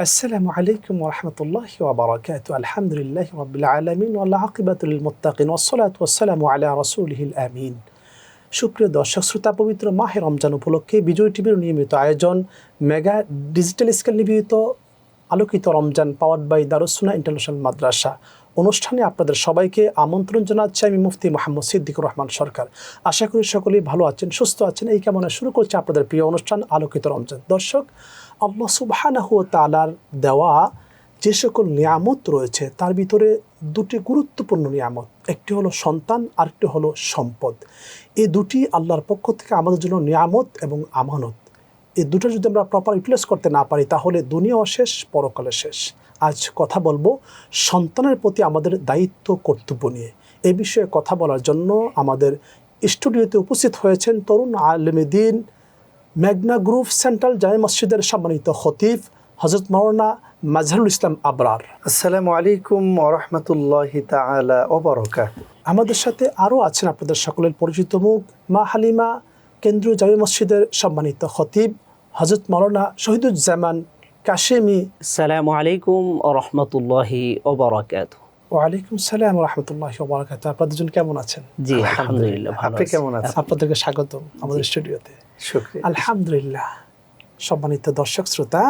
আসসালামু আলাইকুম ওয়া রাহমাতুল্লাহি ওয়া বারাকাতুহু। আলহামদুলিল্লাহি রাব্বিল আলামিন ওয়াল আকিবাতু লিল মুত্তাকিন ওয়াসসালাতু ওয়াসসালামু আলা রাসূলিহিল আমিন। সুপ্রিয় দর্শক শ্রোতা, পবিত্র মাহে রমজান উপলক্ষে বিজয় টিভির নিয়মিত আয়োজন মেগা ডিজিটাল স্কেল নিবেদিত আলোকিত Ramzan powered by Darus Sunnah international মাদ্রাসা অনুষ্ঠানে আপনাদের সবাইকে আমন্ত্রণ জানাচ্ছি আমি মুফতি মোহাম্মদ সিদ্দিকুর রহমান সরকার। আশা করি সকলেই ভালো আছেন, সুস্থ আছেন। এই কামনা শুরু করছি আপনাদের প্রিয় অনুষ্ঠান আলোকিত রমজান। দর্শক, আল্লাহ সুবহানাহু ওয়া তাআলার দেওয়া যে সকল নিয়ামত রয়েছে তার ভিতরে দুটি গুরুত্বপূর্ণ নিয়ামত, একটি হলো সন্তান, আরেকটি হলো সম্পদ। এই দুটি আল্লাহর পক্ষ থেকে আমাদের জন্য নিয়ামত এবং আমানত। এই দুটো যদি আমরা প্রপার ইউটিলাইজ করতে না পারি তাহলে দুনিয়াও শেষ, পরকালে শেষ। আজ কথা বলবো সন্তানের প্রতি আমাদের দায়িত্ব কর্তব্য নিয়ে। এই বিষয়ে কথা বলার জন্য আমাদের স্টুডিওতে উপস্থিত হয়েছেন তরুণ আলেমে দ্বীন, মেঘনা গ্রুপ সেন্ট্রাল জামে মসজিদের সম্মানিত খতিব হযরত মাওলানা মাজহারুল ইসলাম আবরার। আসসালামু আলাইকুম ওয়া রাহমাতুল্লাহি তাআলা ওয়া বারাকাতুহু। আমাদের সাথে আরও আছেন আপনাদের সকলের পরিচিত মুখ, মা হালিমা কেন্দ্রীয় জামে মসজিদের সম্মানিত খতিব হযরত মাওলানা শহীদুজ্জামান কাশেমি। আসসালামু আলাইকুম ওয়া রাহমাতুল্লাহি ওয়া বারাকাতুহু। ওয়ালাইকুম সালাম ওয়া রাহমাতুল্লাহি ওয়া বারাকাতুহু। আপনাদের জন্য কেমন আছেন? জি আলহামদুলিল্লাহ, ভালো আপনি আছি। কেমন আছেন? আপনাদেরকে স্বাগতম আমাদের স্টুডিওতে। শুকরিয়া। আলহামদুলিল্লাহ। সম্মানিত দর্শক শ্রোতা,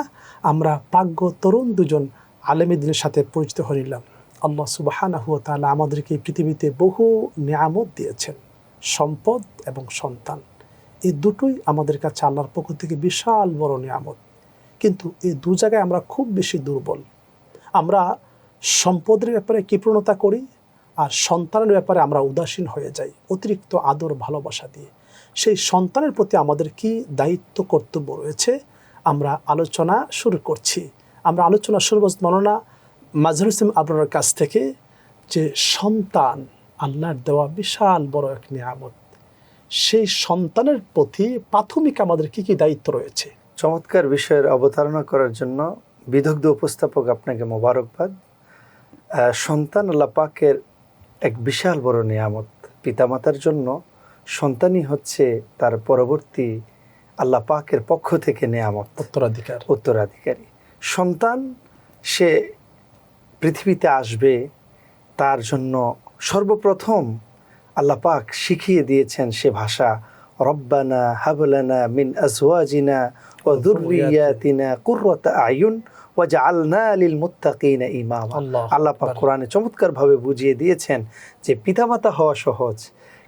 আমরা প্রাজ্ঞ তরুণ দুজন আলেমে দ্বীনের সাথে পরিচিত হয়ে নিলাম। আল্লাহ সুবহানাহু ওয়া তাআলা আমাদেরকে এই পৃথিবীতে বহু নিয়ামত দিয়েছেন, সম্পদ এবং সন্তান। এই দুটোই আমাদের কাছে আল্লাহর পক্ষ থেকে বিশাল বড় নিয়ামত। কিন্তু এই দু জায়গায় আমরা খুব বেশি দুর্বল। আমরা সম্পদের ব্যাপারে কৃপণতা করি, আর সন্তানের ব্যাপারে আমরা উদাসীন হয়ে যাই অতিরিক্ত আদর ভালোবাসা দিয়ে। সেই সন্তানের প্রতি আমাদের কি দায়িত্ব কর্তব্য রয়েছে, আমরা আলোচনা শুরু করছি। আমরা আলোচনা শুরু করছি মাওলানা মাজহারুল ইসলাম আবরারের কাছ থেকে, যে সন্তান আল্লাহর দেওয়া বিশাল বড় এক নিয়ামত। সেই সন্তানের প্রতি প্রাথমিক আমাদের কি কি দায়িত্ব রয়েছে? চমৎকার বিষয়ের অবতারণা করার জন্য বিদগ্ধ উপস্থাপক আপনাকে মোবারকবাদ। সন্তান আল্লাহ পাকের এক বিশাল বড় নিয়ামত। পিতামাতার জন্য সন্তানই হচ্ছে তার পরবর্তী আল্লাহ পাকের পক্ষ থেকে নিয়ামত, উত্তরাধিকারী। সন্তান সে পৃথিবীতে আসবে, তার জন্য সর্বপ্রথম আল্লাহ পাক শিখিয়ে দিয়েছেন সে ভাষা, রব্বানা হাবলানা মিন আজওয়াজিনা ওয়া যুররিয়াতিনা কুররাতা আয়ুন ওয়াজআলনা লিল মুত্তাকিনা ইমামা। আল্লাহ পাক কোরআনে চমৎকারভাবে বুঝিয়ে দিয়েছেন যে পিতামাতা হওয়া সহজ,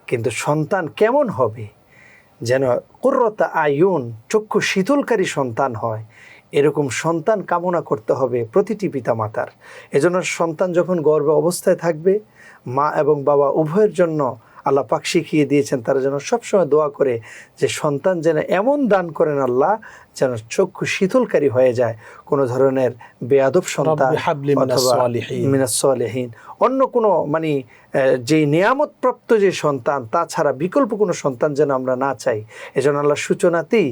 কিন্তু সন্তান কেমন হবে যেন কুররাতা আয়ুন, চক্ষু শীতলকারী সন্তান হয়, এরকম সন্তান কামনা করতে হবে প্রতিটি পিতামাতার। এজন্য সন্তান যখন গর্ভে অবস্থায় থাকবে, মা এবং বাবা উভয়ের জন্য আল্লাহ পাক শিখিয়ে দিয়েছেন তারা যেন সবসময় দোয়া করে যে সন্তান যেন এমন দান করেন আল্লাহ যেন চক্ষু শীতলকারী হয়ে যায়, কোনো ধরনের বেয়াদব সন্তান অথবা মিনাস সালিহিন, অন্য কোনো যে নিয়ামতপ্রাপ্ত যে সন্তান তাছাড়া বিকল্প কোনো সন্তান যেন আমরা না চাই। এজন্য আল্লাহ সূচনাতেই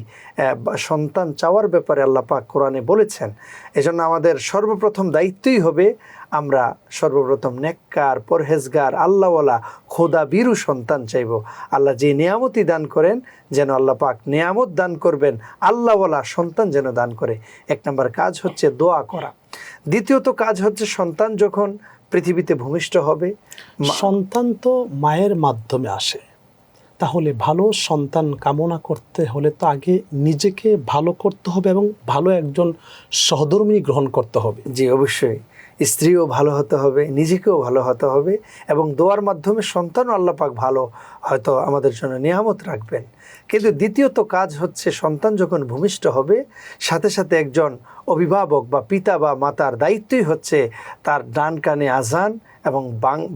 সন্তান চাওয়ার ব্যাপারে আল্লাহ পাক কোরআনে বলেছেন। এজন্য আমাদের সর্বপ্রথম দায়িত্বই হবে আমরা সর্বপ্রথম নেককার, পরহেজগার, আল্লাহওয়ালা, খোদা বীরু সন্তান চাইব। আল্লাহ যে নিয়ামতই দান করেন যেন আল্লাহ পাক নিয়ামত দান করবেন, আল্লাহওয়ালা সন্তান যেন দান করে। এক নম্বর কাজ হচ্ছে দোয়া করা। দ্বিতীয়ত কাজ হচ্ছে সন্তান যখন পৃথিবীতে ভূমিষ্ঠ হবে, সন্তান তো মায়ের মাধ্যমে আসে, তাহলে ভালো সন্তান কামনা করতে হলে তো আগে নিজেকে ভালো করতে হবে এবং ভালো একজন সহধর্মিণী গ্রহণ করতে হবে। জি অবশ্যই, স্ত্রীও ভালো হতে হবে, নিজেকেও ভালো হতে হবে, এবং দোয়ার মাধ্যমে সন্তানও আল্লাহ পাক ভালো হয়তো আমাদের জন্য নিয়ামত রাখবেন। কিন্তু দ্বিতীয়ত কাজ হচ্ছে সন্তান যখন ভূমিষ্ঠ হবে সাথে সাথে একজন অভিভাবক বা পিতা বা মাতার দায়িত্বই হচ্ছে তার ডান কানে আজান এবং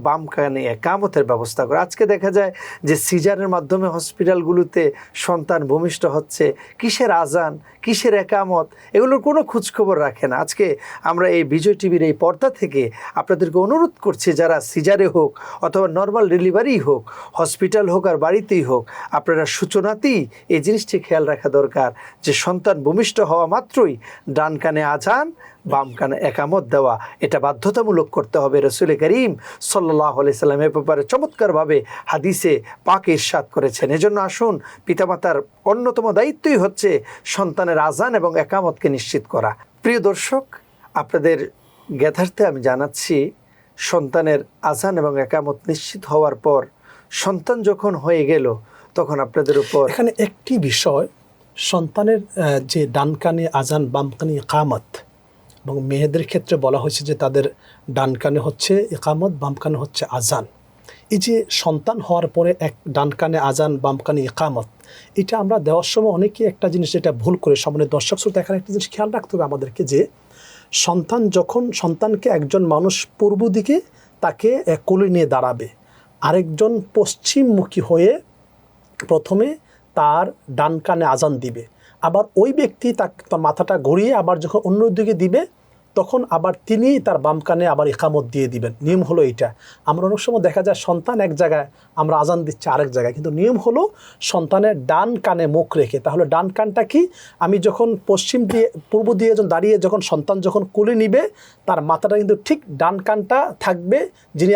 বাম কানে একামতের ব্যবস্থা করা। আজকে দেখা যায় যে সিজারের মাধ্যমে হসপিটালগুলোতে সন্তান ভূমিষ্ঠ হচ্ছে, কিসের আজান, কিসের একামত, এগুলোর কোনো খোঁজখবর রাখে না। আজকে আমরা এই বিজয় টিভির এই পর্দা থেকে আপনাদেরকে অনুরোধ করছি, যারা সিজারে হোক অথবা নর্মাল ডেলিভারি হোক, হসপিটাল হোক আর বাড়িতেই হোক, আপনারা সূচনাতেই এই জিনিসটি খেয়াল রাখা দরকার যে সন্তান ভূমিষ্ঠ হওয়া মাত্রই ডান কানে আজান, বাম কানে একামত দেওয়া, এটা বাধ্যতামূলক করতে হবে। রাসূল করিম সাল্লাল্লাহু আলাইহি সাল্লাম এ ব্যাপারে চমৎকারভাবে হাদিসে পাক ইরশাদ করেছেন। এজন্য আসুন, পিতামাতার অন্যতম দায়িত্বই হচ্ছে সন্তানের আজান এবং একামতকে নিশ্চিত করা। প্রিয় দর্শক, আপনাদের জ্ঞাতার্থে আমি জানাচ্ছি, সন্তানের আযান এবং একামত নিশ্চিত হওয়ার পর সন্তান যখন হয়ে গেল তখন আপনাদের উপর এখানে একটি বিষয়, সন্তানের যে ডান কানে আজান বাম কানে ইকামত, এবং মেয়েদের ক্ষেত্রে বলা হয়েছে যে তাদের ডান কানে হচ্ছে ইকামত, বাম কানে হচ্ছে আজান। এই যে সন্তান হওয়ার পরে এক ডান কানে আজান বাম কানে ইকামত, এটা আমরা দেওয়ার সময় অনেকেই একটা জিনিস যেটা ভুল করে, সামনে দর্শক শ্রোতা এখানে একটা জিনিস খেয়াল রাখতে হবে আমাদেরকে, যে সন্তানকে একজন মানুষ পূর্ব দিকে তাকে কোলে নিয়ে দাঁড়াবে, আরেকজন পশ্চিমমুখী হয়ে প্রথমে তার ডান কানে আজান দিবে, আবার ওই ব্যক্তি তার মাথাটা ঘুরিয়ে আবার যখন অন্য দিকে দিবে তখন আবার তিনি তার বাম কানে আবার ইকামত দিয়ে দিবেন। নিয়ম হলো এইটা। আমরা অনেক সময় দেখা যায় সন্তান এক জায়গায়, আমরা আজান দিচ্ছি আরেক জায়গায়, কিন্তু নিয়ম হলো সন্তানের ডান কানে মুখ রেখে। তাহলে ডান কানটা কি, আমি যখন পূর্ব দিয়ে দাঁড়িয়ে যখন সন্তান যখন কোলে নিবে তার মাথাটা কিন্তু ঠিক ডান কানটা থাকবে যিনি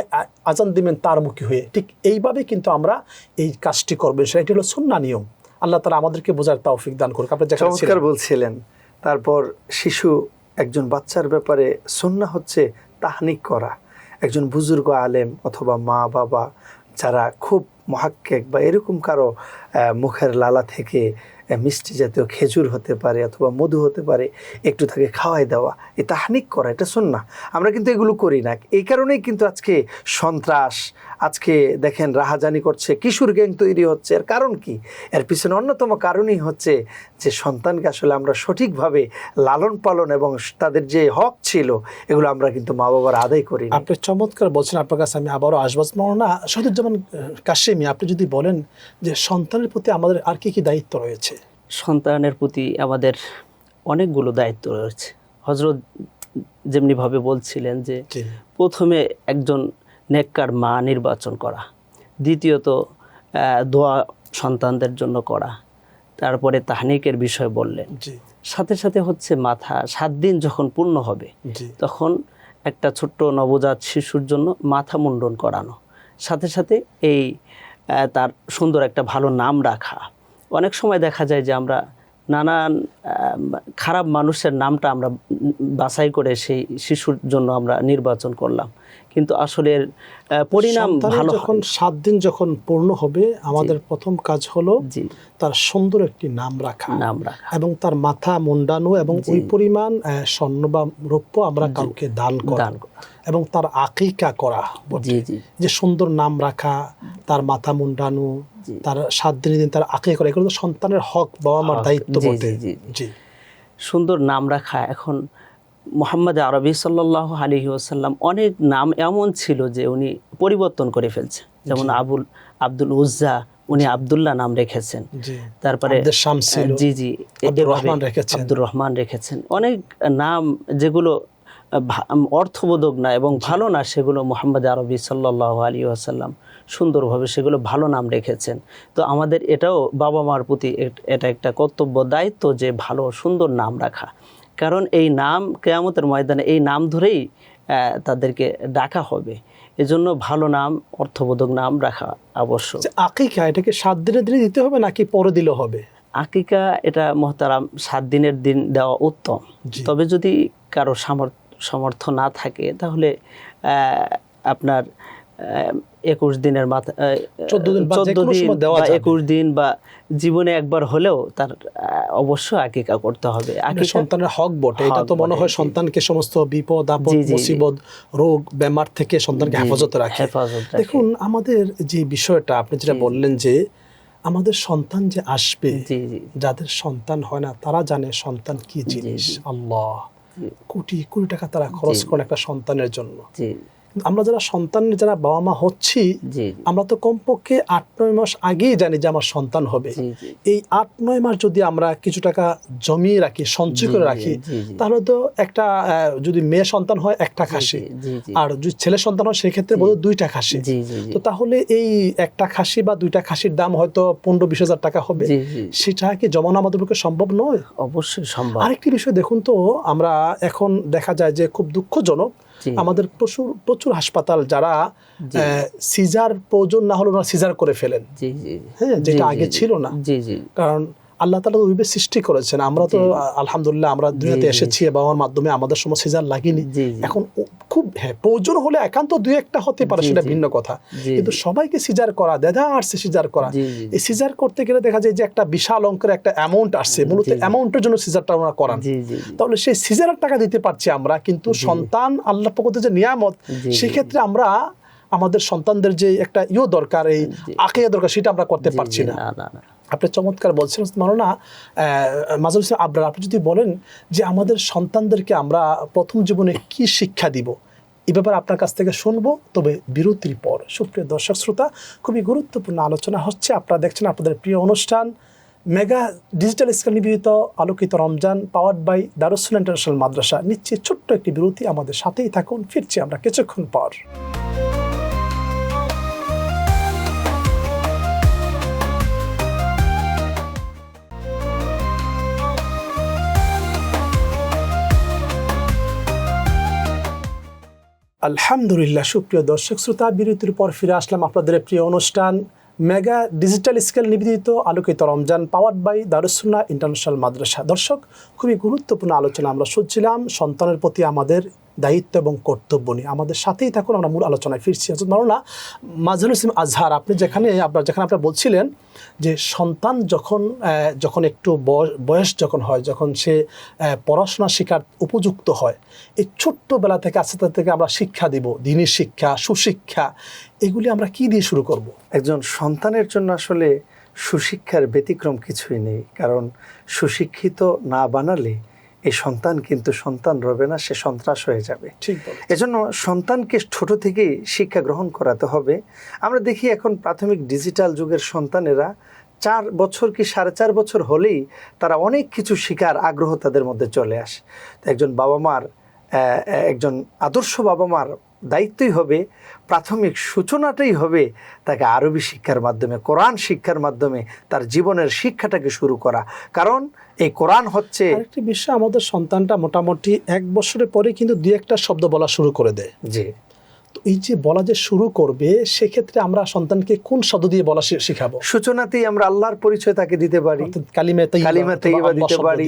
আজান দিবেন তার মুখী হয়ে। ঠিক এইভাবে কিন্তু আমরা এই কাজটি করবেন, সেটি হলো সুন্নাহ নিয়ম। আল্লাহ তাআলা আমাদেরকে বোঝার তৌফিক দান করুক। আপনি চমৎকার বলছিলেন। তারপর শিশু, একজন বাচ্চার ব্যাপারে সুন্নাহ হচ্ছে তাহনিক করা। একজন বুজুর্গ আলেম অথবা মা বাবা যারা খুব মুহাক্কিক বা এরকম কারো মুখের লালা থেকে মিষ্টি জাতীয় খেজুর হতে পারে অথবা মধু হতে পারে, একটু তাকে খাওয়াই দেওয়া, এই তাহনিক করা, এটা সুন্নাহ। আমরা কিন্তু এগুলো করি না। এই কারণেই কিন্তু আজকে সন্ত্রাস, আজকে দেখেন রাহাজানি করছে, কিশোর গ্যাং তৈরি হচ্ছে। এর কারণ কি? এর পিছনে অন্যতম কারণই হচ্ছে যে সন্তানকে আসলে আমরা সঠিকভাবে লালন পালন এবং তাদের যে হক ছিল এগুলো আমরা কিন্তু মা বাবার আদায় করি না। আপনি চমৎকার বলছেন। আপনার কাছে আমি আবারও আসবাস মাওলানা শহীদুজ্জামান কাশেমি, আপনি যদি বলেন যে সন্তানের প্রতি আমাদের আর কি কি দায়িত্ব রয়েছে? সন্তানের প্রতি আমাদের অনেকগুলো দায়িত্ব রয়েছে। হযরত যেমনিভাবে বলছিলেন যে প্রথমে একজন নেককার মা নির্বাচন করা, দ্বিতীয়ত দোয়া সন্তানদের জন্য করা, তারপরে তাহনিকের বিষয় বললেন, সাথে সাথে হচ্ছে মাথা 7 দিন যখন পূর্ণ হবে তখন একটা ছোট্ট নবজাত শিশুর জন্য মাথা মুন্ডন করানো, সাথে সাথে এই তার সুন্দর একটা ভালো নাম রাখা। অনেক সময় দেখা যায় যে আমরা নানান খারাপ মানুষের নামটা আমরা বাছাই করে সেই শিশুর জন্য আমরা নির্বাচন করলাম, কিন্তু আসলে এর পরিণাম ভালো। যখন 7 দিন যখন পূর্ণ হবে, আমাদের প্রথম কাজ হলো তার সুন্দর একটি নাম রাখা এবং তার মাথা মুন্ডানো, এবং ওই পরিমাণ স্বর্ণ বা রৌপ্য আমরা কাউকে দান করা এবং তার আকিকা করা, যে সুন্দর নাম রাখা, তার মাথা মুন্ডানো, তার 7 দিন তার আকিকা করা, এগুলো তো সন্তানের হক, বাবা মার দায়িত্ব বটে। সুন্দর নাম রাখা। এখন মুহাম্মদ আরবি সাল্লাল্লাহু আলাইহি ওয়াসাল্লাম অনেক নাম এমন ছিল যে উনি পরিবর্তন করে ফেলছেন। যেমন আব্দুল উজ্জা, উনি আব্দুল্লাহ নাম রেখেছেন। তারপরে আব্দুর রহমান রেখেছেন। অনেক নাম যেগুলো অর্থবোধক না এবং ভালো না, সেগুলো মুহাম্মদ আরবি সাল্লাল্লাহু আলাইহি ওয়াসাল্লাম সুন্দরভাবে সেগুলো ভালো নাম রেখেছেন। তো আমাদের এটাও বাবা মার প্রতি এটা একটা কর্তব্য, দায়িত্ব যে ভালো সুন্দর নাম রাখা। কারণ এই নাম কিয়ামতের ময়দানে এই নাম ধরেই তাদেরকে ডাকা হবে। এজন্য ভালো নাম, অর্থবোধক নাম রাখা আবশ্যক। আকিকা এটাকে 7 দিনের দিনে দিতে হবে নাকি পরে দিলে হবে? আকিকা এটা মুহতারাম 7 দিনের দিন দেওয়া উত্তম। তবে যদি কারো সামর্থ্য না থাকে তাহলে আপনার 21 দিনের মাথা 14 দিন বা 21 দিন বা জীবনে একবার হলেও তার অবশ্যই আকিকা করতে হবে। সন্তানের হক বটে। এটা তো মনে হয় সন্তানকে সমস্ত বিপদ আপদ মুসিবত রোগ বেমার থেকে সন্তানকে হেফাজতে রাখে। দেখুন আমাদের যে বিষয়টা আপনি যেটা বললেন যে আমাদের সন্তান যে আসবে, যাদের সন্তান হয় না তারা জানে সন্তান কি জিনিস। আল্লাহ কোটি কোটি টাকা তারা খরচ করেন একটা সন্তানের জন্য। আমরা যারা সন্তানের যারা বাবা মা হচ্ছি, আমরা তো কমপক্ষে 8-9 মাস আগেই জানি যে আমার সন্তান হবে। এই 8-9 মাস যদি আমরা কিছু টাকা জমিয়ে রাখি, সঞ্চয় করে রাখি, তাহলে তো একটা যদি মেয়ে সন্তান হয় 1টা খাসি, আর যদি ছেলে সন্তান হয় সেক্ষেত্রে বোধ 2টা খাসি। তো তাহলে এই 1টা খাসি বা 2টা খাসির দাম হয়তো 15-20 হাজার টাকা হবে। সেটা কি জমানো আমাদের পক্ষে সম্ভব নয়? অবশ্যই সম্ভব। আরেকটি বিষয় দেখুন তো, আমরা এখন দেখা যায় যে খুব দুঃখজনক, আমাদের প্রচুর হাসপাতাল যারা সিজার প্রয়োজন না হলে ওরা সিজার করে ফেলেন। হ্যাঁ, যেটা আগে ছিল না। কারণ আল্লাহ তাআলা ওইভাবে সৃষ্টি করেছেন। আমরা তো আলহামদুলিল্লাহ আমরা দুনিয়াতে এসেছি বাবা মার মাধ্যমে, আমাদের সময় সিজার লাগেনি। এখন খুব প্রয়োজন হলে একান্ত দুই একটা হতে পারে, সেটা ভিন্ন কথা, কিন্তু সবাইকে সিজার করা, দেদা আসছে সিজার করা, এই সিজার করতে গেলে দেখা যায় যে একটা বিশাল অঙ্কের একটা অ্যামাউন্ট আসছে, মূলত অ্যামাউন্টের জন্য সিজারটা আমরা করান। তাহলে সেই সিজারের টাকা দিতে পারছি আমরা, কিন্তু সন্তান আল্লাহ পক্ষ যে নিয়ামত, সেক্ষেত্রে আমরা আমাদের সন্তানদের যে একটা দরকার, এই আকিদা দরকার, সেটা আমরা করতে পারছি না। আপনি চমৎকার বলছেন মাওলানা মাজহারুল ইসলাম আবরার, আপনি যদি বলেন যে আমাদের সন্তানদেরকে আমরা প্রথম জীবনে কি শিক্ষা দিব, এই ব্যাপারে আপনার কাছ থেকে শুনবো, তবে বিরতির পর। সুপ্রিয় দর্শক শ্রোতা, খুবই গুরুত্বপূর্ণ আলোচনা হচ্ছে। আপনারা দেখছেন আপনাদের প্রিয় অনুষ্ঠান মেগা ডিজিটাল স্কুল নিবেদিত আলোকিত Ramzan, powered by Darus Sunnah international মাদ্রাসা। নিচ্ছে ছোট্ট একটি বিরতি, আমাদের সাথেই থাকুন, ফিরছি আমরা কিছুক্ষণ পর। আলহামদুলিল্লাহ, সুপ্রিয় দর্শক শ্রোতা, বিরতির পর ফিরে আসলাম আপনাদের প্রিয় অনুষ্ঠান মেগা ডিজিটাল স্কেল নিবেদিত আলোকিত Ramzan, powered by Darus Sunnah international মাদ্রাসা। দর্শক, খুবই গুরুত্বপূর্ণ আলোচনা আমরা শুনছিলাম সন্তানের প্রতি আমাদের দায়িত্ব এবং কর্তব্য নিয়ে। আমাদের সাথেই থাকুন, আমরা মূল আলোচনায় ফিরছি। মাওলানা মাজহারুল ইসলাম আজহার, আপনি যেখানে আপনি বলছিলেন যে সন্তান যখন একটু বয়স যখন হয়, যখন সে পড়াশোনা শেখার উপযুক্ত হয়, এই ছোট্টবেলা থেকে আস্তে থেকে আমরা শিক্ষা দিব, দ্বীনি শিক্ষা, সুশিক্ষা, এগুলি আমরা কি দিয়ে শুরু করব? একজন সন্তানের জন্য আসলে সুশিক্ষার ব্যতিক্রম কিছুই নেই, কারণ সুশিক্ষিত না বানালে এই সন্তান কিন্তু সন্তান রবে না, সে সন্ত্রাস হয়ে যাবে। ঠিক, এজন্য সন্তানকে ছোট থেকেই শিক্ষা গ্রহণ করাতে হবে। আমরা দেখি এখন প্রাথমিক ডিজিটাল যুগের সন্তানেরা 4 বছর কি 4.5 বছর হলেই তারা অনেক কিছু শেখার আগ্রহ তাদের মধ্যে চলে আসে। তো একজন বাবা মার, একজন আদর্শ বাবা মার দায়িত্বই হবে, প্রাথমিক সূচনাটাই হবে তাকে আরবি শিক্ষার মাধ্যমে, কোরআন শিক্ষার মাধ্যমে তার জীবনের শিক্ষাটাকে শুরু করা। কারণ এই কোরআন হচ্ছে আরেকটি বিষয়, আমাদের সন্তানটা মোটামুটি 1 বছরের পরে কিন্তু 2-1টা শব্দ বলা শুরু করে দেয়। জি, তো এই যে বলা যে শুরু করবে, সেক্ষেত্রে আমরা সন্তানকে কোন শব্দ দিয়ে বলা শিখাবো? সূচনাতেই আমরা আল্লাহর পরিচয় তাকে দিতে পারি, কালিমা তাইয়্যিবা দিতে পারি।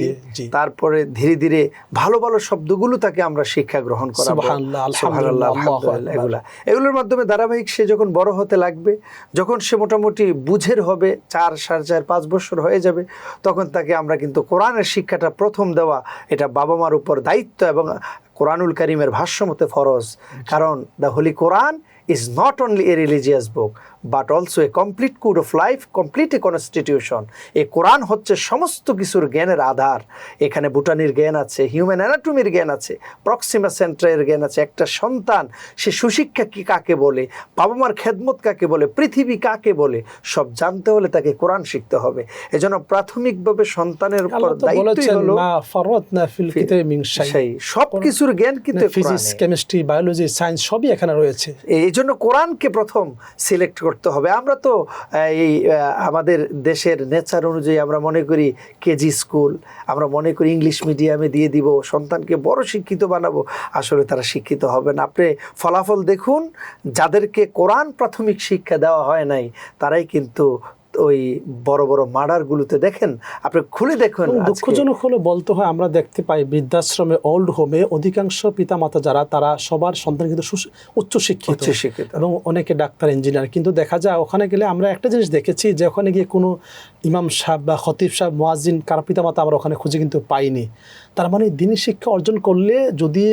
তারপরে ধীরে ধীরে ভালো ভালো শব্দগুলো তাকে আমরা শিক্ষা গ্রহণ করাবো, সুবহানাল্লাহ, আলহামদুলিল্লাহ, এগুলোর মাধ্যমে ধারাবাহিক সে যখন বড় হতে লাগবে, যখন সে মোটামুটি বুঝের হবে, 4, 4.5, 5 বছর হয়ে যাবে, তখন তাকে আমরা কিন্তু কোরআনের শিক্ষাটা প্রথম দেওয়া, এটা বাবা মার উপর দায়িত্ব এবং কোরআনুল কারীমের ভাষ্য মতে ফরজ। কারণ the Holi Quran is not only a religious book but also a complete code of life, complete a constitution. এই কোরআন হচ্ছে সমস্ত কিছুর জ্ঞানের আধার। এখানে বুটানির জ্ঞান আছে, হিউম্যান অ্যানাটমির জ্ঞান আছে, প্রক্সিমা সেন্ট্রায়ের জ্ঞান আছে। একটা সন্তান সে সুশিক্ষা কি কাকে বলে, বাবা মার খেদমত কাকে বলে, পৃথিবী কাকে বলে, সব জানতে হলে তাকে কোরআন শিখতে হবে। এজন্য প্রাথমিকভাবে সন্তানের উপর দায়িত্বই হলো সব কিছুর জ্ঞান, কিন্তু ফিজিক্স, কেমিস্ট্রি, বায়োলজি, সায়েন্স সবই এখানে রয়েছে। এই জন্য কোরআনকে প্রথম সিলেক্ট করতে হবে। আমরা তো এই আমাদের দেশের নেচার অনুযায়ী আমরা মনে করি কেজি স্কুল, আমরা মনে করি ইংলিশ মিডিয়ামে দিয়ে দিব, সন্তানকে বড় শিক্ষিত বানাবো। আসলে তারা শিক্ষিত হবে না। আপনি ফলাফল দেখুন, যাদেরকে কোরআন প্রাথমিক শিক্ষা দেওয়া হয় নাই, তারাই কিন্তু ওই বড় বড় মার্ডারগুলোতে দেখেন, আপনি খুলে দেখুন। দুঃখজনক হলো বলতে হয়, আমরা দেখতে পাই বৃদ্ধাশ্রমে, ওল্ড হোমে অধিকাংশ পিতামাতা যারা, তারা সবার সন্তান কিন্তু উচ্চ শিক্ষিত এবং অনেকে ডাক্তার, ইঞ্জিনিয়ার। কিন্তু দেখা যায় ওখানে গেলে আমরা একটা জিনিস দেখেছি যে ওখানে গিয়ে কোনো ইমাম সাহেব বা খতিব সাহেব, মুয়াজ্জিন, কারো পিতামাতা আমরা ওখানে খুঁজে কিন্তু পাইনি। তার মানে দ্বীনি শিক্ষা অর্জন করলে যদি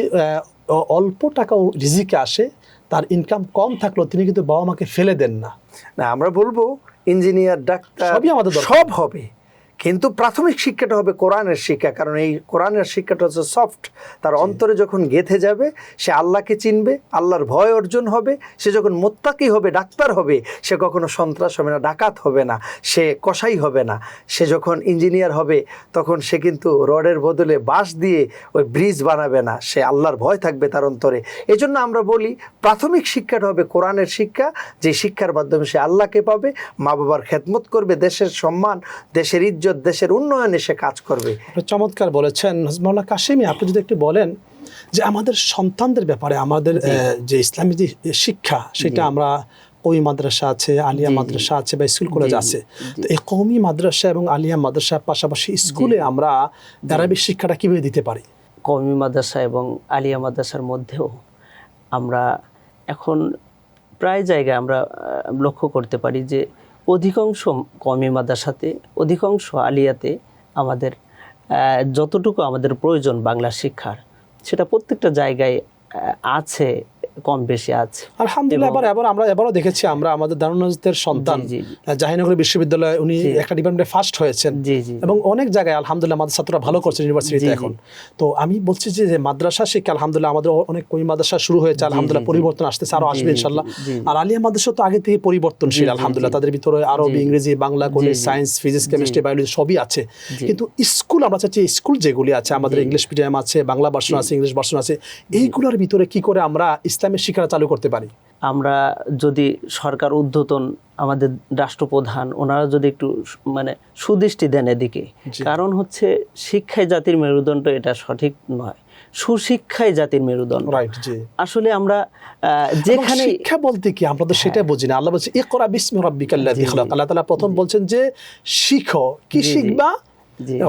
অল্প টাকা রিজিকে আসে, তার ইনকাম কম থাকলেও তিনি কিন্তু বাবা মাকে ফেলে দেন না। না, আমরা বলবো ইঞ্জিনিয়ার, ডাক্তার সবই আমাদের সব হবে, কিন্তু প্রাথমিক শিক্ষাটা হবে কোরআনের শিক্ষা। কারণ এই কোরআনের শিক্ষাটা হচ্ছে সফট, তার অন্তরে যখন গেঁথে যাবে, সে আল্লাহকে চিনবে, আল্লাহর ভয় অর্জন হবে। সে যখন মুত্তাকি হবে, ডাক্তার হবে, সে কখনো সন্ত্রাস হবে না, ডাকাত হবে না, সে কসাই হবে না। সে যখন ইঞ্জিনিয়ার হবে, তখন সে কিন্তু রডের বদলে বাঁশ দিয়ে ওই ব্রিজ বানাবে না, সে আল্লাহর ভয় থাকবে তার অন্তরে। এই জন্য আমরা বলি প্রাথমিক শিক্ষাটা হবে কোরআনের শিক্ষা, যে শিক্ষার মাধ্যমে সে আল্লাহকে পাবে, মা বাবার খেদমত করবে, দেশের সম্মান, দেশের ইজ্জত, দেশের উন্নয়নে সে কাজ করবে। চমৎকার বলেছেন মাওলানা কাশেমি। আপনি যদি একটু বলেন যে আমাদের সন্তানদের ব্যাপারে আমাদের যে ইসলামী যে শিক্ষা, সেটা আমরা কওমি মাদ্রাসা আছে, আলিয়া মাদ্রাসা আছে বা স্কুল কলেজ আছে। তো এই কওমি মাদ্রাসা এবং আলিয়া মাদ্রাসার পাশাপাশি স্কুলে আমরা আরবি শিক্ষাটা কিভাবে দিতে পারি? কওমি মাদ্রাসা এবং আলিয়া মাদ্রাসার মধ্যেও আমরা এখন প্রায় জায়গায় আমরা লক্ষ্য করতে পারি যে অধিকাংশ কওমি মাদ্রাসাতে, অধিকাংশ আলিয়াতে আমাদের যতটুকু আমাদের প্রয়োজন বাংলা শিক্ষার, সেটা প্রত্যেকটা জায়গায় আছে, কম বেশি আছে আলহামদুলিল্লাহ। আমরা এবারও দেখেছি, আমরা আমাদের দারুনাজদের সন্তান জাহাঙ্গীরনগর বিশ্ববিদ্যালয়ে উনি একটা ডিপার্টমেন্টে ফার্স্ট হয়েছেন এবং অনেক জায়গায় আলহামদুলিল্লাহ আমাদের ছাত্ররা ভালো করছে ইউনিভার্সিটিতে এখন। তো আমি বলছি যে মাদ্রাসা শিক্ষা আলহামদুলিল্লাহ আমাদের অনেক কওমি মাদ্রাসা শুরু হয়েছে, আলহামদুলিল্লাহ পরিবর্তন আসতেছে, আরো আসবে ইনশাআল্লাহ। আর আলিয়া মাদ্রাসা তো আগে থেকে পরিবর্তনশীল আলহামদুলিল্লাহ, তাদের ভিতরে আরবি, ইংরেজি, বাংলা, গণিত, সায়েন্স, ফিজিক্স, কেমিস্ট্রি, বায়োলজি সবই আছে। কিন্তু স্কুল আমরা চাচ্ছি স্কুল যেগুলি আছে আমাদের, ইংলিশ মিডিয়াম আছে, বাংলা ভার্সন আছে, ইংলিশ ভার্সন আছে, এইগুলোর ভিতরে কি করে আমরা ইসলামের শিক্ষা চালু করতে পারি? আমরা যদি সরকার উদ্যতন, আমাদের রাষ্ট্রপ্রধান ওনারা যদি একটু মানে সুদৃষ্টি দেন এদিকে, কারণ হচ্ছে শিক্ষাই জাতির মেরুদণ্ড, এটা সঠিক নয়, সুশিক্ষাই জাতির মেরুদণ্ড। আসলে আমরা যেখানে শিক্ষা বলতে কি আমরা তো সেটা বুঝি না। আল্লাহ বলছে ইকরা বিসমি রাব্বিকাল্লাযী খালাক, আল্লাহ তাআলা প্রথম বলছেন যে শিখো, কি শিখবা?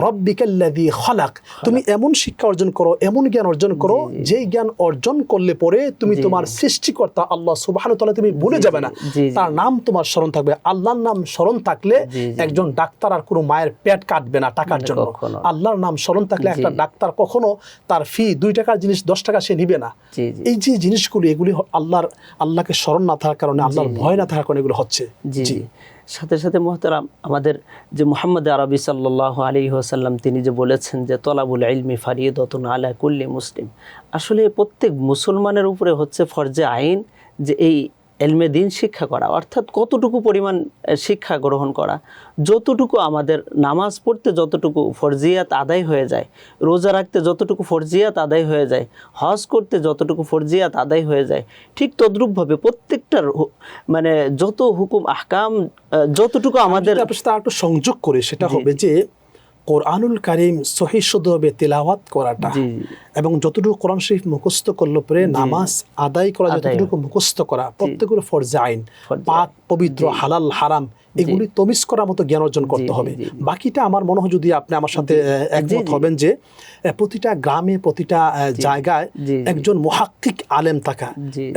রব্বিকাল্লাযী খালাক, তুমি এমন শিক্ষা অর্জন করো, এমন জ্ঞান অর্জন করো, যেই জ্ঞান অর্জন করলে পরে তুমি তোমার সৃষ্টিকর্তা আল্লাহ সুবহানাহু ওয়া তাআলা তুমি ভুলে যাবে না, তার নাম তোমার স্মরণ থাকবে। আল্লাহর নাম স্মরণ থাকলে একজন ডাক্তার আর কোনো মায়ের পেট কাটবে না টাকার জন্য। আল্লাহর নাম স্মরণ থাকলে একটা ডাক্তার কখনো তার ফি 2 টাকার জিনিস 10 টাকা সে নিবে না। এই যে জিনিসগুলি, এগুলি আল্লাহকে স্মরণ না থাকার কারণে, আল্লাহর ভয় না থাকার কারণে এগুলো হচ্ছে। জি, সাথে সাথে মুহতারাম, আমাদের যে মুহাম্মদ আরবি সাল্লাল্লাহু আলাইহি ওয়াসাল্লাম তিনি যে বলেছেন যে তলাবুল ইলমি ফারিদাতুন আলা কুল্লি মুসলিম, আসলে প্রত্যেক মুসলমানের উপরে হচ্ছে ফরজে আইন যে এই এলমে দিন শিক্ষা করা, অর্থাৎ কতটুকু পরিমাণ শিক্ষা গ্রহণ করা, যতটুকু আমাদের নামাজ পড়তে যতটুকু ফরজিয়াত আদায় হয়ে যায়, রোজা রাখতে যতটুকু ফরজিয়াত আদায় হয়ে যায়, হজ করতে যতটুকু ফরজিয়াত আদায় হয়ে যায়, ঠিক তদ্রূপভাবে প্রত্যেকটার মানে যত হুকুম আহকাম যতটুকু আমাদের একটু সংযোগ করে সেটা হবে যে কোরআনুল কারীম সহি শুদ্ধভাবে তেলাওয়াত করাটা এবং যতটুকু কোরআন শরীফ মুখস্থ করলে পরে নামাজ আদায় করা, যতটুকু মুখস্থ করা, প্রত্যেকের ফরজে আইন, পাক পবিত্র, হালাল হারাম, এগুলি তমিজ করার মতো জ্ঞান অর্জন করতে হবে। বাকিটা আমার মনে হয় যদি আপনি আমার সাথে একমত হবেন যে প্রতিটা গ্রামে, প্রতিটা জায়গায় একজন মুহাক্কিক আলেম থাকা,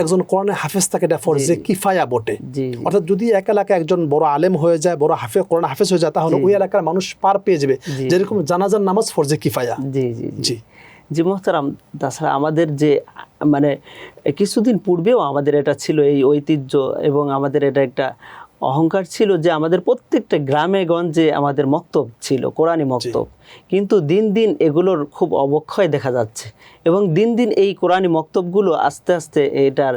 একজন কোরআনের হাফেজ থাকা, এটা ফরজে কিফায়া বটে। অর্থাৎ যদি এক এলাকায় একজন বড় আলেম হয়ে যায়, বড় কোরআন হাফেজ হয়ে যায়, তাহলে ওই এলাকার মানুষ পার পেয়ে যাবে, যেরকম জানাজার নামাজ ফরজে কিফায়া। জি মুহতারাম, তাছাড়া আমাদের যে মানে কিছুদিন পূর্বেও আমাদের এটা ছিল এই ঐতিহ্য এবং আমাদের এটা একটা অহংকার ছিল যে আমাদের প্রত্যেকটা গ্রামে গঞ্জে আমাদের মক্তব ছিল, কোরআনী মক্তব। কিন্তু দিন দিন এগুলোর খুব অবক্ষয় দেখা যাচ্ছে এবং দিন দিন এই কোরআনী মক্তবগুলো আস্তে আস্তে এটার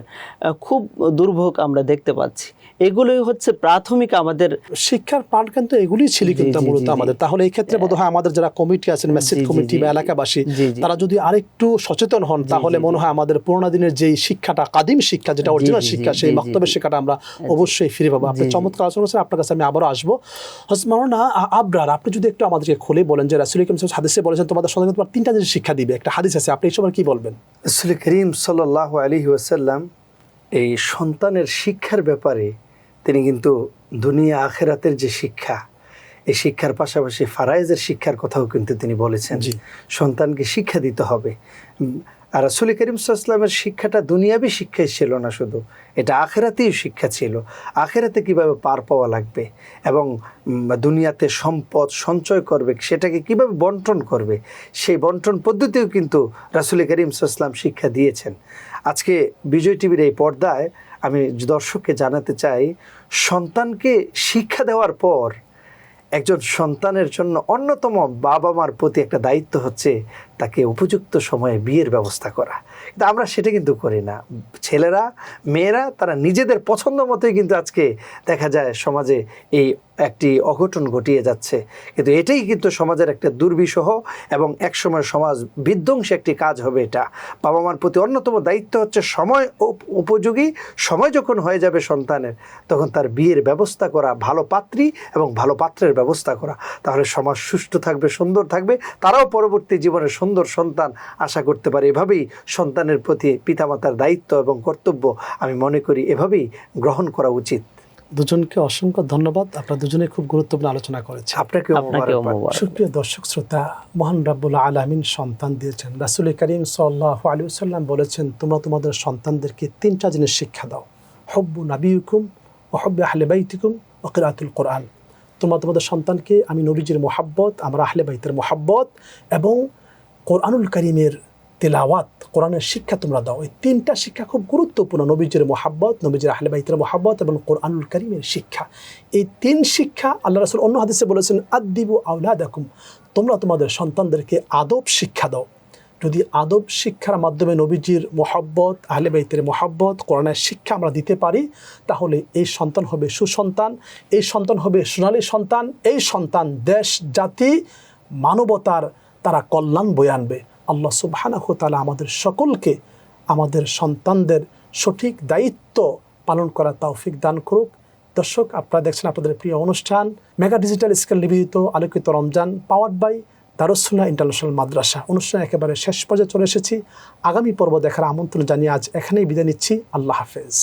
খুব দুর্ভোগ আমরা দেখতে পাচ্ছি। এগুলোই হচ্ছে প্রাথমিক আমাদের শিক্ষার প্রাণ, কিন্তু এগুলি ছিল কিন্তু মূলত আমাদের। তাহলে এই ক্ষেত্রে বোধ হয় আমাদের যারা কমিটি আছেন, মসজিদ কমিটি বা এলাকাবাসী, তারা যদি আরেকটু সচেতন হন, তাহলে মনে হয় আমাদের পুরোনো দিনের যেই শিক্ষাটা, কাদিম শিক্ষা, যেটা অরিজিনাল শিক্ষা, সেই মক্তবের শিক্ষাটা আমরা অবশ্যই ফিরে পাবো। আপনি চমৎকার আলোচনা করেছেন, আপনার কাছে আমি আবারও আসবো। মাওলানা আবরার, আপনি যদি একটু আমাদেরকে খুলে বলেন যে রাসূল করিম সাল্লাল্লাহু আলাইহি ওয়াসাল্লাম হাদিসে বলেছেন তোমাদের সন্তানকে তোমার 3টা জিনিস শিক্ষা দিবে, একটা হাদিস আছে, আপনি এই সময় কি বলবেন? রাসূল করিম সাল্লাল্লাহু আলাইহি ওয়াসাল্লাম এই সন্তানের শিক্ষার ব্যাপারে তিনি কিন্তু দুনিয়া আখেরাতের যে শিক্ষা, এই শিক্ষার পাশাপাশি ফারায়েজের শিক্ষার কথাও কিন্তু তিনি বলেছেন। সন্তানকে শিক্ষা দিতে হবে। আর রাসূল করিম সাল্লাল্লাহু আলাইহি ওয়াসাল্লামের শিক্ষাটা দুনিয়াবী শিক্ষাই ছিল না শুধু, এটা আখেরাতেই শিক্ষা ছিল। আখেরাতে কিভাবে পার পাওয়া লাগবে এবং দুনিয়াতে সম্পদ সঞ্চয় করবে, সেটাকে কিভাবে বন্টন করবে, সেই বন্টন পদ্ধতিও কিন্তু রাসূল করিম সাল্লাল্লাহু আলাইহি ওয়াসাল্লাম শিক্ষা দিয়েছেন। আজকে বিজয় টিভির এই পর্দায় আমি দর্শককে জানাতে চাই, সন্তানকে শিক্ষা দেওয়ার পর একজন সন্তানের জন্য অন্যতম বাবা মার প্রতি একটা দায়িত্ব হচ্ছে তাকে উপযুক্ত সময়ে বিয়ের ব্যবস্থা করা। কিন্তু আমরা সেটা কিন্তু করি না। ছেলেরা, মেয়েরা তারা নিজেদের পছন্দ মতোই কিন্তু আজকে দেখা যায় সমাজে এই একটি অঘটন ঘটিয়ে যাচ্ছে। কিন্তু এটাই কিন্তু সমাজের একটা দুর্বিষহ এবং একসময় সমাজ বিধ্বংসী একটি কাজ হবে। এটা বাবা মার প্রতি অন্যতম দায়িত্ব হচ্ছে সময় উপযোগী সময় যখন হয়ে যাবে সন্তানের, তখন তার বিয়ের ব্যবস্থা করা, ভালো পাত্রী এবং ভালো পাত্রের ব্যবস্থা করা। তাহলে সমাজ সুষ্ঠু থাকবে, সুন্দর থাকবে, তারাও পরবর্তী জীবনে সুন্দর সুন্দর সন্তান আশা করতে পারি। এভাবেই সন্তানের প্রতি পিতামাতার দায়িত্ব এবং কর্তব্য আমি মনে করি এভাবেই গ্রহণ করা উচিত। দুজনকে অসংখ্য ধন্যবাদ, আপনারা দুজনে খুব গুরুত্বপূর্ণ আলোচনা করেছেন। আপনাকেও আপনাকেও মোবারকবাদ। মোবারক। সুপ্রিয় দর্শক শ্রোতা, মহান রাব্বুল আলামিন সন্তান দিয়েছেন। রাসূল করিম সাল্লাল্লাহু আলাইহি ওয়াসাল্লাম বলেছেন, তোমরা তোমাদের সন্তানদেরকে 3টা জিনিস শিক্ষা দাও, হুব্বু নাবিয়িকুম ওয়া হুব্বু আহলি বাইতিকুম ওয়া কিরাআতুল কোরআন। তোমরা তোমাদের সন্তানকে আমি নবীজির মোহাব্বত, আমরা আহলে বাইতের মোহাব্বত এবং কোরআনুল কারীমের তেলাওয়াত, কোরআনের শিক্ষা তোমরা দাও। এই 3টা শিক্ষা খুব গুরুত্বপূর্ণ, নবীজির মোহাব্বত, নবীজির আহলে বাইতের মোহাব্বত এবং কোরআনুল কারীমের শিক্ষা। এই 3 শিক্ষা আল্লাহ রাসূল অন্য হাদিসে বলেছেন, আদ্দিবু আওলাদাকুম, তোমরা তোমাদের সন্তানদেরকে আদব শিক্ষা দাও। যদি আদব শিক্ষার মাধ্যমে নবীজির মোহাব্বত, আহলে বাইতের মোহাব্বত, কোরআনের শিক্ষা আমরা দিতে পারি, তাহলে এই সন্তান হবে সুসন্তান, এই সন্তান হবে সোনালী সন্তান, এই সন্তান দেশ, জাতি, মানবতার তারা কল্যাণ বয়ে আনবে। আল্লাহ সুবহানাহু ওয়া তাআলা আমাদের সকলকে আমাদের সন্তানদের সঠিক দায়িত্ব পালন করার তৌফিক দান করুক। দর্শক, আপনারা দেখছেন আপনাদের প্রিয় অনুষ্ঠান মেগা ডিজিটাল স্কেল নিবেদিত আলোকিত Ramzan, powered by Darus Sunnah international মাদ্রাসা। অনুষ্ঠান একেবারে শেষ পর্যায়ে চলে এসেছি। আগামী পর্ব দেখার আমন্ত্রণ জানিয়ে আজ এখানেই বিদায় নিচ্ছি। আল্লাহ হাফেজ।